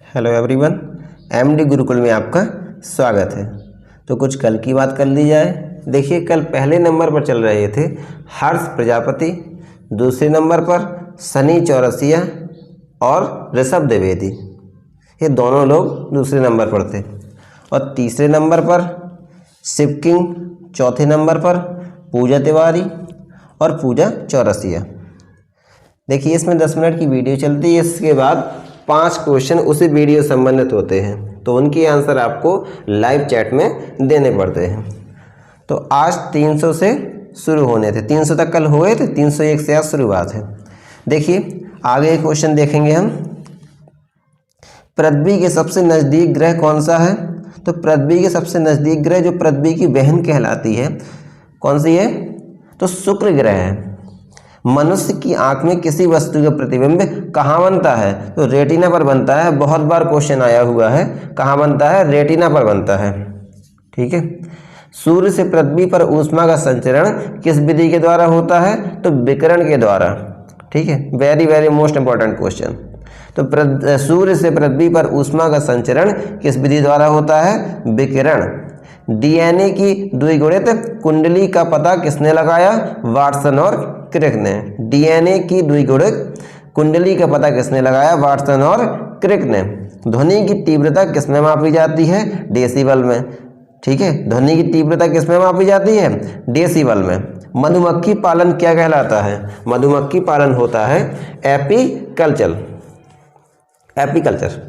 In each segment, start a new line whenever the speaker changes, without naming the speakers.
Hello everyone, MD Gurukul में आपका स्वागत है। तो कुछ कल की बात कर ली जाए। देखिए, कल पहले नंबर पर चल रहे थे हर्ष प्रजापति, दूसरे नंबर पर सनी चौरसिया और ऋषभ द्विवेदी। ये दोनों लोग दूसरे नंबर पर थे। और तीसरे नंबर पर शिव किंग, चौथे नंबर पर पूजा तिवारी और पूजा चौरसिया। देखिए, इसमें 10 मिनट की वीडियो चलती है। इसके बाद 5 क्वेश्चन उसी वीडियो संबंधित होते हैं, तो उनके आंसर आपको लाइव चैट में देने पड़ते हैं। तो आज 300 से शुरू होने थे, 300 तक कल हुए थे, 301 से आज शुरुआत है। देखिए, आगे क्वेश्चन देखेंगे हम। पृथ्वी के सबसे नज़दीक ग्रह कौन सा है? तो पृथ्वी के सबसे नज़दीक ग्रह जो पृथ्वी की बहन कहलाती है, कौन सी है? तो शुक्र ग्रह है। मनुष्य की आंख में किसी वस्तु का प्रतिबिंब कहाँ बनता है? तो रेटिना पर बनता है। बहुत बार क्वेश्चन आया हुआ है, कहाँ बनता है? रेटिना पर बनता है। ठीक है। सूर्य से पृथ्वी पर ऊष्मा का संचरण किस विधि के द्वारा होता है? तो विकिरण के द्वारा। ठीक है, very very most important question. तो सूर्य से पृथ्वी पर ऊष्मा का संचरण किस विधि द्वारा होता है? विकिरण। डीएनए की द्विगुणित कुंडली का पता किसने लगाया? वाटसन और क्रिक ने। डीएनए की द्विगुणित कुंडली का पता किसने लगाया? वाटसन और क्रिक ने। ध्वनि की तीव्रता किसमें मापी जाती है? डेसिबल में। ठीक है, ध्वनि की तीव्रता किसमें मापी जाती है? डेसिबल में। मधुमक्खी पालन क्या कहलाता है? मधुमक्खी पालन होता है एपीकल्चर। एपीकल्चर।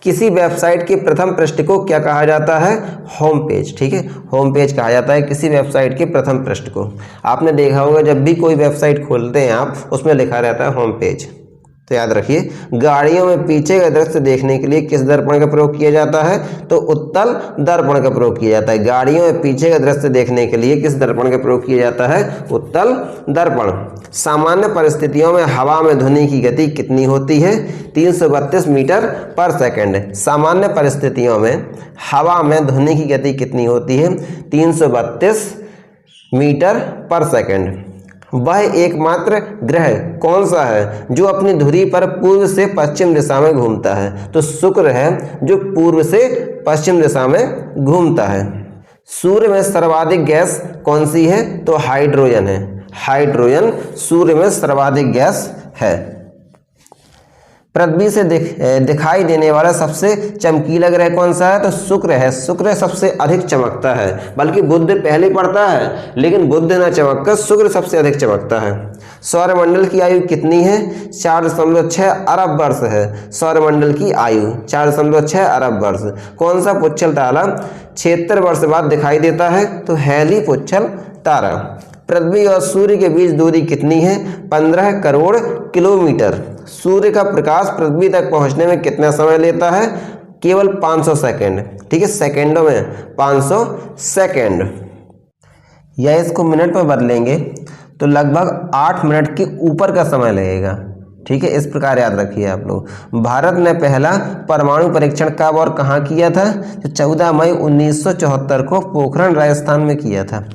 किसी वेबसाइट के प्रथम पृष्ठ को क्या कहा जाता है? Home page. ठीक है, होम पेज कहा जाता है किसी वेबसाइट के प्रथम पृष्ठ को। आपने देखा होगा, जब भी कोई वेबसाइट खोलते हैं आप, उसमें लिखा रहता है होम पेज। तो याद रखिए, गाड़ियों में पीछे का दृश्य देखने के लिए किस दर्पण का प्रयोग किया जाता है? तो उत्तल दर्पण का प्रयोग किया जाता है। गाड़ियों में पीछे का दृश्य देखने के लिए किस दर्पण का प्रयोग किया जाता है? उत्तल दर्पण। सामान्य परिस्थितियों में हवा में ध्वनि की गति कितनी होती है? 332 मीटर पर सेकंड। सामान्य परिस्थितियों में हवा में ध्वनि की गति कितनी होती है? 332 मीटर पर सेकंड। वह एकमात्र ग्रह कौन सा है जो अपनी धुरी पर पूर्व से पश्चिम दिशा में घूमता है? तो शुक्र है, जो पूर्व से पश्चिम दिशा में घूमता है। सूर्य में सर्वाधिक गैस कौन सी है? तो हाइड्रोजन है। हाइड्रोजन सूर्य में सर्वाधिक गैस है। पृथ्वी से दिखाई देने वाला सबसे चमकीला ग्रह कौन सा है? तो शुक्र है। शुक्र सबसे अधिक चमकता है, बल्कि बुध पहले पड़ता है, लेकिन बुध ना चमक कर शुक्र सबसे अधिक चमकता है। सौरमंडल की आयु कितनी है? 4.6 अरब वर्ष है। सौरमंडल की आयु 4.6 अरब वर्ष। कौन सा पुच्छल तारा 76 वर्ष बाद दिखाई देता है? तो हैली पुच्छल तारा। पृथ्वी और सूर्य के बीच दूरी कितनी है? 15 करोड़ किलोमीटर। सूर्य का प्रकाश पृथ्वी तक पहुंचने में कितना समय लेता है? केवल 500 सेकेंड। ठीक है, सेकेंडों में 500 सेकेंड। या इसको मिनट में बदलेंगे तो लगभग 8 मिनट के ऊपर का समय लगेगा। ठीक है, इस प्रकार याद रखिए आप लोग। भारत ने पहला परमाणु परीक्षण कब और कहाँ किया था? तो 14 मई 1974 को पोखरण राजस्थान में किया था।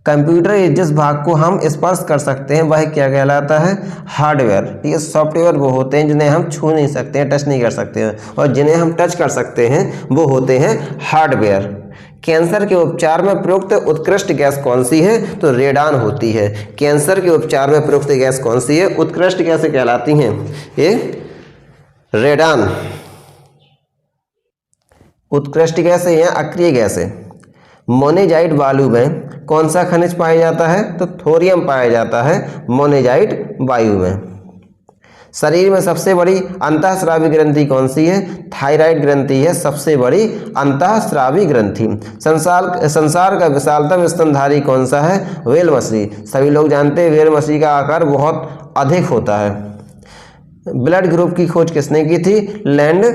कंप्यूटर के जिस भाग को हम स्पर्श कर सकते हैं वह क्या कहलाता है? हार्डवेयर। ठीक है, सॉफ्टवेयर वो होते हैं जिन्हें हम छू नहीं सकते हैं, टच नहीं कर सकते हैं, और जिन्हें हम टच कर सकते हैं वो होते हैं हार्डवेयर। कैंसर के उपचार में प्रयुक्त उत्कृष्ट गैस कौन सी है? तो रेडान होती है। कैंसर के उपचार में प्रयुक्त गैस कौन सी है? उत्कृष्ट गैसें कहलाती हैं ये रेडान। उत्कृष्ट गैसें या अक्रिय गैसें। मोनेजाइट बालू में कौन सा खनिज पाया जाता है? तो थोरियम पाया जाता है मोनेजाइट वायु में। शरीर में सबसे बड़ी अंतःस्रावी ग्रंथि कौन सी है? थायराइड ग्रंथि है सबसे बड़ी अंतःस्रावी ग्रंथि। संसार का विशालतम स्तनधारी कौन सा है? व्हेल मछली। सभी लोग जानते हैं व्हेल मछली का आकार बहुत अधिक होता है। ब्लड ग्रुप की खोज किसने की थी? Land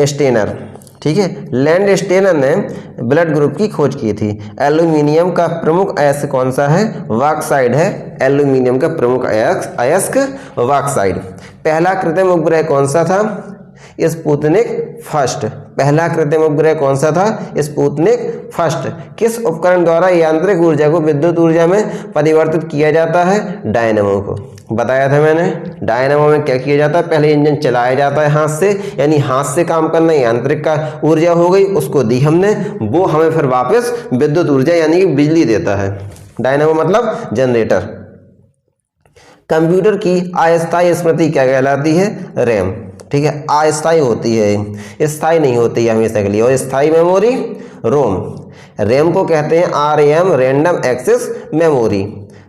Steiner. ठीक है, लैंड स्टेनर ने ब्लड ग्रुप की खोज की थी। एल्यूमिनियम का प्रमुख अयस्क कौन सा है? बॉक्साइड है। एल्यूमिनियम का प्रमुख अयस्क बॉक्साइड। पहला कृत्रिम उपग्रह कौन सा था? Sputnik first. पहला कृत्रिम उपग्रह कौन सा था? Sputnik first. किस उपकरण द्वारा यांत्रिक ऊर्जा को विद्युत ऊर्जा में परिवर्तित किया जाता है? डायनेमो को। बताया था मैंने, डायनेमो में क्या किया जाता है? पहले इंजन चलाया जाता है हाथ से, यानी हाथ से काम करना यांत्रिक का ऊर्जा हो गई, उसको दी हमने, वो हमें फिर वापस विद्युत ऊर्जा यानी कि बिजली देता है। डायनेमो मतलब जनरेटर। कंप्यूटर की अस्थायी स्मृति क्या कहलाती है? रैम। ठीक है, अस्थायी होती है, स्थायी नहीं होती है हमेशा के लिए। और स्थायी मेमोरी रोम। रैम को कहते हैं RM, random access memory.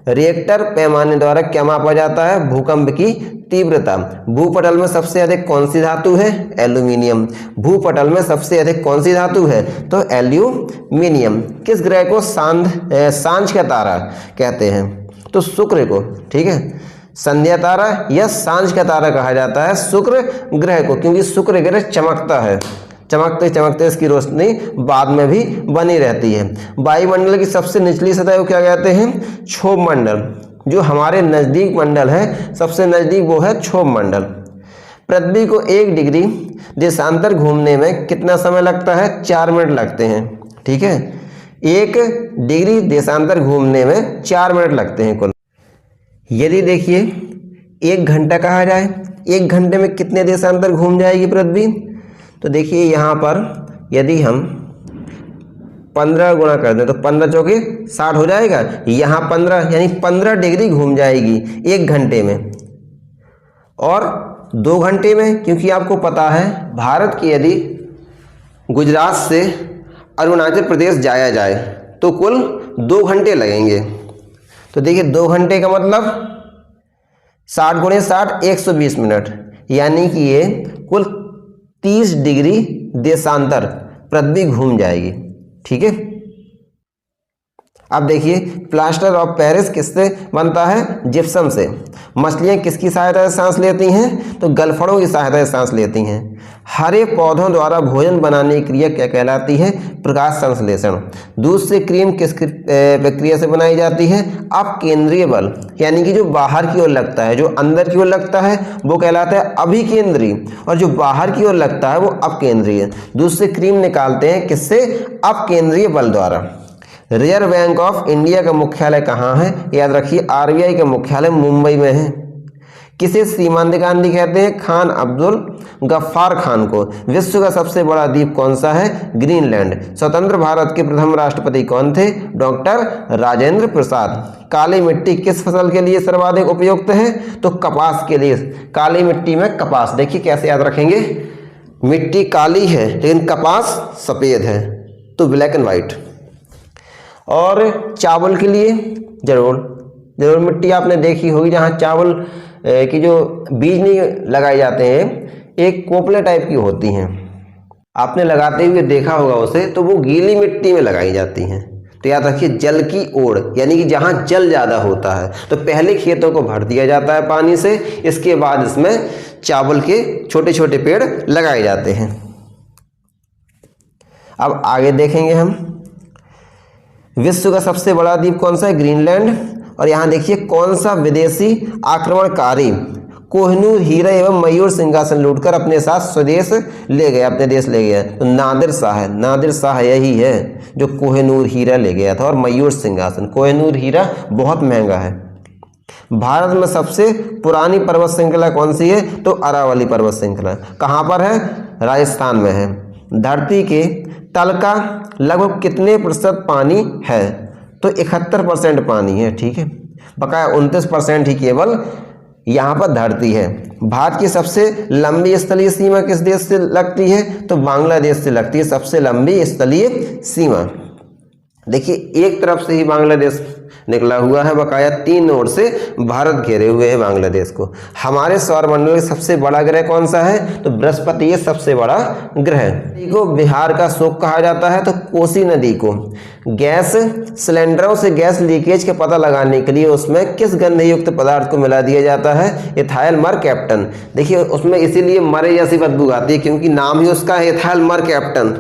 Reactor पैमाने द्वारा क्या मापा जाता है? भूकंप की तीव्रता। भूपटल में सबसे अधिक कौन सी धातु है? एल्यूमिनियम। भूपटल में सबसे अधिक कौन सी धातु है? तो एल्यूमिनियम। किस ग्रह को सांझ का तारा कहते हैं? तो शुक्र को। ठीक है, संध्या तारा या सांझ का तारा कहा जाता है शुक्र ग्रह को, क्योंकि शुक्र ग्रह चमकता है, चमकते चमकते इसकी रोशनी बाद में भी बनी रहती है। वायुमंडल की सबसे निचली सतह को क्या कहते हैं? क्षोभ मंडल। जो हमारे नज़दीक मंडल है, सबसे नज़दीक वो है क्षोभ मंडल। पृथ्वी को 1 डिग्री देशांतर घूमने में कितना समय लगता है? 4 मिनट लगते हैं। ठीक है, 1 डिग्री देशांतर घूमने में 4 मिनट लगते हैं कुल। यदि देखिए 1 घंटा कहा जाए, 1 घंटे में कितने देशांतर घूम जाएगी पृथ्वी? तो देखिए यहाँ पर यदि हम 15 गुणा कर दें तो 15 चौके 60 हो जाएगा। यहाँ 15 यानी 15 डिग्री घूम जाएगी 1 घंटे में। और 2 घंटे में, क्योंकि आपको पता है भारत की यदि गुजरात से अरुणाचल प्रदेश जाया जाए तो कुल 2 घंटे लगेंगे। तो देखिए 2 घंटे का मतलब 60 गुणे 60 120 मिनट, यानी कि ये कुल 30 डिग्री देशांतर पृथ्वी घूम जाएगी। ठीक है, अब देखिए प्लास्टर ऑफ पेरिस किससे बनता है? जिप्सम से। मछलियां किसकी सहायता से सांस लेती हैं? तो गलफड़ों की सहायता से सांस लेती हैं। हरे पौधों द्वारा भोजन बनाने की क्रिया क्या कहलाती है? प्रकाश संश्लेषण। दूध से क्रीम किस प्रक्रिया से बनाई जाती है? अपकेंद्रीय बल, यानी कि जो बाहर की ओर लगता है, जो अंदर की ओर लगता है वो कहलाता है अभिकेंद्रीय, और जो बाहर की ओर लगता है वो अपकेंद्रीय। दूध से क्रीम निकालते हैं किससे? अपकेंद्रीय बल द्वारा। रिजर्व बैंक ऑफ इंडिया का मुख्यालय कहाँ है? याद रखिए आरबीआई का मुख्यालय मुंबई में है। किसे सीमांत गांधी कहते हैं? खान अब्दुल गफ्फार खान को। विश्व का सबसे बड़ा द्वीप कौन सा है? ग्रीनलैंड। स्वतंत्र भारत के प्रथम राष्ट्रपति कौन थे? डॉक्टर राजेंद्र प्रसाद। काली मिट्टी किस फसल के लिए सर्वाधिक उपयुक्त है? तो कपास के लिए। काली मिट्टी में कपास, देखिए कैसे याद रखेंगे, मिट्टी काली है लेकिन कपास सफ़ेद है, तो ब्लैक एंड व्हाइट। और चावल के लिए जरूर मिट्टी आपने देखी होगी जहाँ चावल की जो बीज नहीं लगाए जाते हैं, एक कोपले टाइप की होती हैं, आपने लगाते हुए देखा होगा उसे, तो वो गीली मिट्टी में लगाई जाती हैं। तो याद रखिए जल की ओर, यानी कि जहाँ जल ज़्यादा होता है तो पहले खेतों को भर दिया जाता है पानी से, इसके बाद इसमें चावल के छोटे छोटे पेड़ लगाए जाते हैं। अब आगे देखेंगे हम, विश्व का सबसे बड़ा द्वीप कौन सा है? ग्रीनलैंड। और यहाँ देखिए कौन सा विदेशी आक्रमणकारी कोहिनूर हीरा एवं मयूर सिंहासन लूटकर अपने साथ स्वदेश ले गया, अपने देश ले गया? तो नादिर शाह है। नादिर शाह यही है जो कोहिनूर हीरा ले गया था, और मयूर सिंहासन। कोहिनूर हीरा बहुत महंगा है। भारत में सबसे पुरानी पर्वत श्रृंखला कौन सी है? तो अरावली पर्वत श्रृंखला। कहाँ पर है? राजस्थान में है। धरती के तल का लगभग कितने प्रतिशत पानी है? तो 71% पानी है। ठीक है, बकाया 29% ही केवल यहाँ पर धरती है। भारत की सबसे लंबी स्थलीय सीमा किस देश से लगती है? तो बांग्लादेश से लगती है सबसे लंबी स्थलीय सीमा। देखिए एक तरफ से ही बांग्लादेश निकला हुआ है, बकाया 3 ओर से भारत घेरे हुए है बांग्लादेश को। हमारे सौरमंडल में सबसे बड़ा ग्रह कौन सा है? तो बृहस्पति ये सबसे बड़ा ग्रह। को बिहार का शोक कहा जाता है, तो कोसी नदी को। गैस सिलेंडरों से गैस लीकेज का पता लगाने के लिए उसमें किस गंधयुक्त पदार्थ को मिला दिया जाता है? Ethyl mercaptan. देखिए उसमें इसीलिए मरे जैसी बदबू आती है क्योंकि नाम ही उसका है एथाइल मरकैप्टन।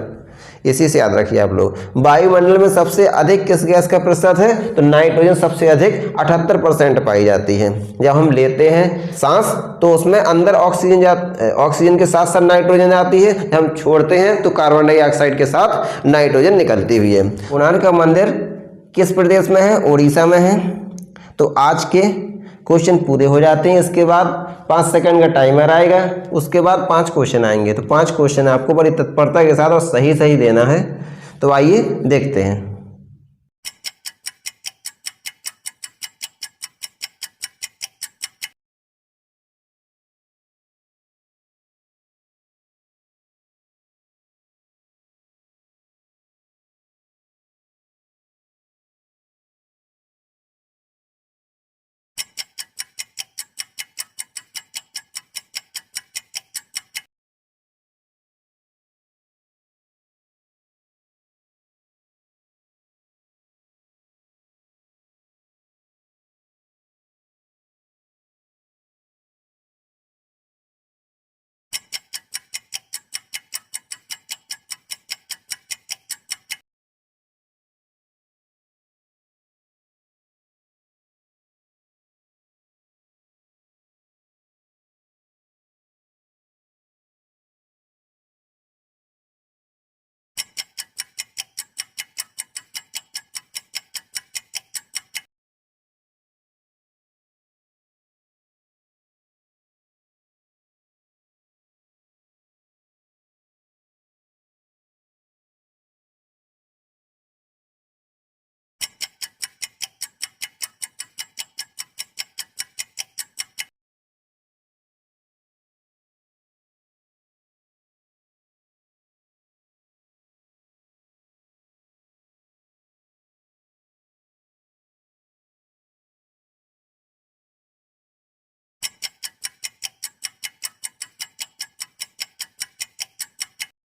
इसी से याद रखिए आप लोग। वायुमंडल में सबसे अधिक किस गैस का प्रतिशत है? तो नाइट्रोजन सबसे अधिक 78% पाई जाती है। जब हम लेते हैं सांस तो उसमें अंदर ऑक्सीजन के साथ साथ नाइट्रोजन आती है, जब हम छोड़ते हैं तो कार्बन डाइऑक्साइड के साथ नाइट्रोजन निकलती हुई है। कोणार्क का मंदिर किस प्रदेश में है? उड़ीसा में है। तो आज के क्वेश्चन पूरे हो जाते हैं। इसके बाद 5 सेकंड का टाइमर आएगा, उसके बाद 5 क्वेश्चन आएंगे। तो 5 क्वेश्चन आपको बड़ी तत्परता के साथ और सही सही देना है। तो आइए देखते हैं।